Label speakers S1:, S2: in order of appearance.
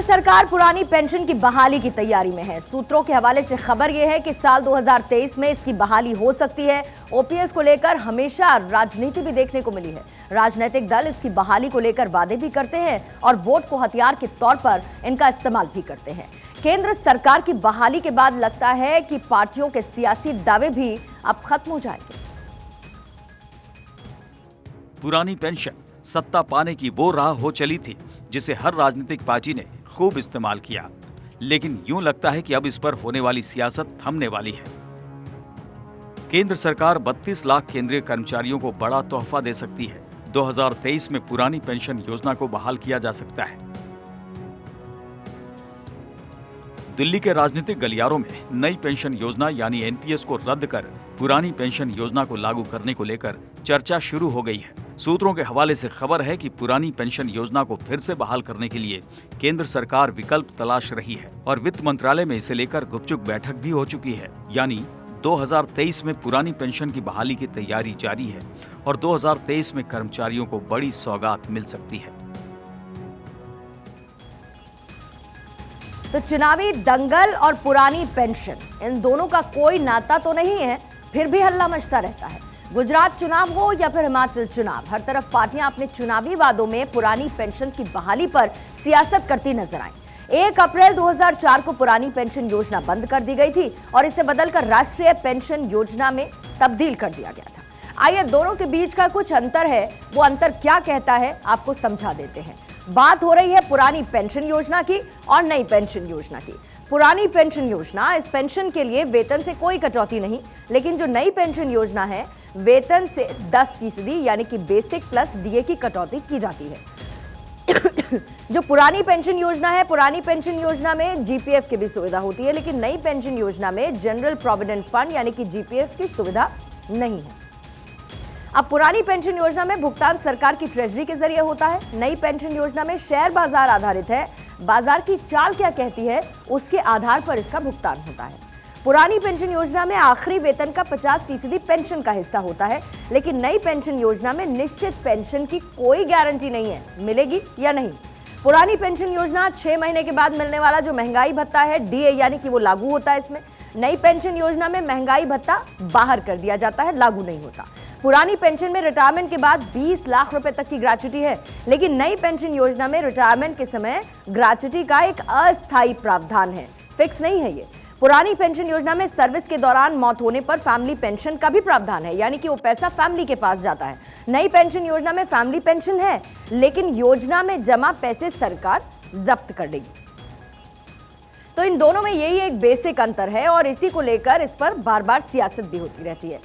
S1: केंद्र सरकार पुरानी पेंशन की बहाली की तैयारी में है। सूत्रों के हवाले से खबर यह है कि साल 2023 में इसकी बहाली हो सकती है। ओपीएस को लेकर हमेशा राजनीति भी देखने को मिली है। राजनीतिक दल इसकी बहाली को लेकर वादे भी करते हैं और वोट को हथियार के तौर पर इनका इस्तेमाल भी करते हैं। केंद्र सरकार की बहाली के बाद लगता है कि पार्टियों के सियासी दावे भी अब खत्म हो जाएंगे।
S2: पुरानी पेंशन सत्ता पाने की वो राह हो चली थी जिसे हर राजनीतिक पार्टी ने खूब इस्तेमाल किया, लेकिन यूं लगता है कि अब इस पर होने वाली सियासत थमने वाली है। केंद्र सरकार 32 लाख केंद्रीय कर्मचारियों को बड़ा तोहफा दे सकती है। 2023 में पुरानी पेंशन योजना को बहाल किया जा सकता है। दिल्ली के राजनीतिक गलियारों में नई पेंशन योजना यानी एनपीएस को रद्द कर पुरानी पेंशन योजना को लागू करने को लेकर चर्चा शुरू हो गई है। सूत्रों के हवाले से खबर है कि पुरानी पेंशन योजना को फिर से बहाल करने के लिए केंद्र सरकार विकल्प तलाश रही है और वित्त मंत्रालय में इसे लेकर गुपचुप बैठक भी हो चुकी है। यानी 2023 में पुरानी पेंशन की बहाली की तैयारी जारी है और 2023 में कर्मचारियों को बड़ी सौगात मिल सकती है।
S1: तो चुनावी दंगल और पुरानी पेंशन, इन दोनों का कोई नाता तो नहीं है, फिर भी हल्ला मचता रहता है। गुजरात चुनाव हो या फिर हिमाचल चुनाव, हर तरफ पार्टियां अपने चुनावी वादों में पुरानी पेंशन की बहाली पर सियासत करती नजर आई। 1 अप्रैल 2004 को पुरानी पेंशन योजना बंद कर दी गई थी और इसे बदलकर राष्ट्रीय पेंशन योजना में तब्दील कर दिया गया था। आइए दोनों के बीच का कुछ अंतर है, वो अंतर क्या कहता है आपको समझा देते हैं। बात हो रही है पुरानी पेंशन योजना की और नई पेंशन योजना की। पुरानी पेंशन योजना, इस पेंशन के लिए वेतन से कोई कटौती नहीं, लेकिन जो नई पेंशन योजना है वेतन से 10% यानी कि बेसिक प्लस डीए की कटौती की जाती है। जो पुरानी पेंशन योजना है, पुरानी पेंशन योजना में जीपीएफ की भी सुविधा होती है, लेकिन नई पेंशन योजना में जनरल प्रोविडेंट फंड यानी कि जीपीएफ की सुविधा नहीं है। अब पुरानी पेंशन योजना में भुगतान सरकार की ट्रेजरी के जरिए होता है। नई पेंशन योजना में शेयर बाजार आधारित है। बाजार की चाल क्या कहती है उसके आधार पर इसका भुगतान होता है। पुरानी पेंशन योजना में आखिरी वेतन का 50% पेंशन का हिस्सा होता है, लेकिन नई पेंशन योजना में निश्चित पेंशन की कोई गारंटी नहीं है, मिलेगी या नहीं। पुरानी पेंशन योजना 6 महीने के बाद मिलने वाला जो महंगाई भत्ता है, डीए यानी कि वो लागू होता है इसमें। नई पेंशन योजना में महंगाई भत्ता बाहर कर दिया जाता है, लागू नहीं होता। पुरानी पेंशन में रिटायरमेंट के बाद 20 लाख रुपए तक की ग्रेच्युटी है, लेकिन नई पेंशन योजना में रिटायरमेंट के समय ग्रेच्युटी का एक अस्थायी प्रावधान है, फिक्स नहीं है ये। पुरानी पेंशन योजना में सर्विस के दौरान मौत होने पर फैमिली पेंशन का भी प्रावधान है, यानी कि वो पैसा फैमिली के पास जाता है। नई पेंशन योजना में फैमिली पेंशन है, लेकिन योजना में जमा पैसे सरकार जब्त कर देगी। तो इन दोनों में यही एक बेसिक अंतर है और इसी को लेकर इस पर बार बार सियासत भी होती रहती है।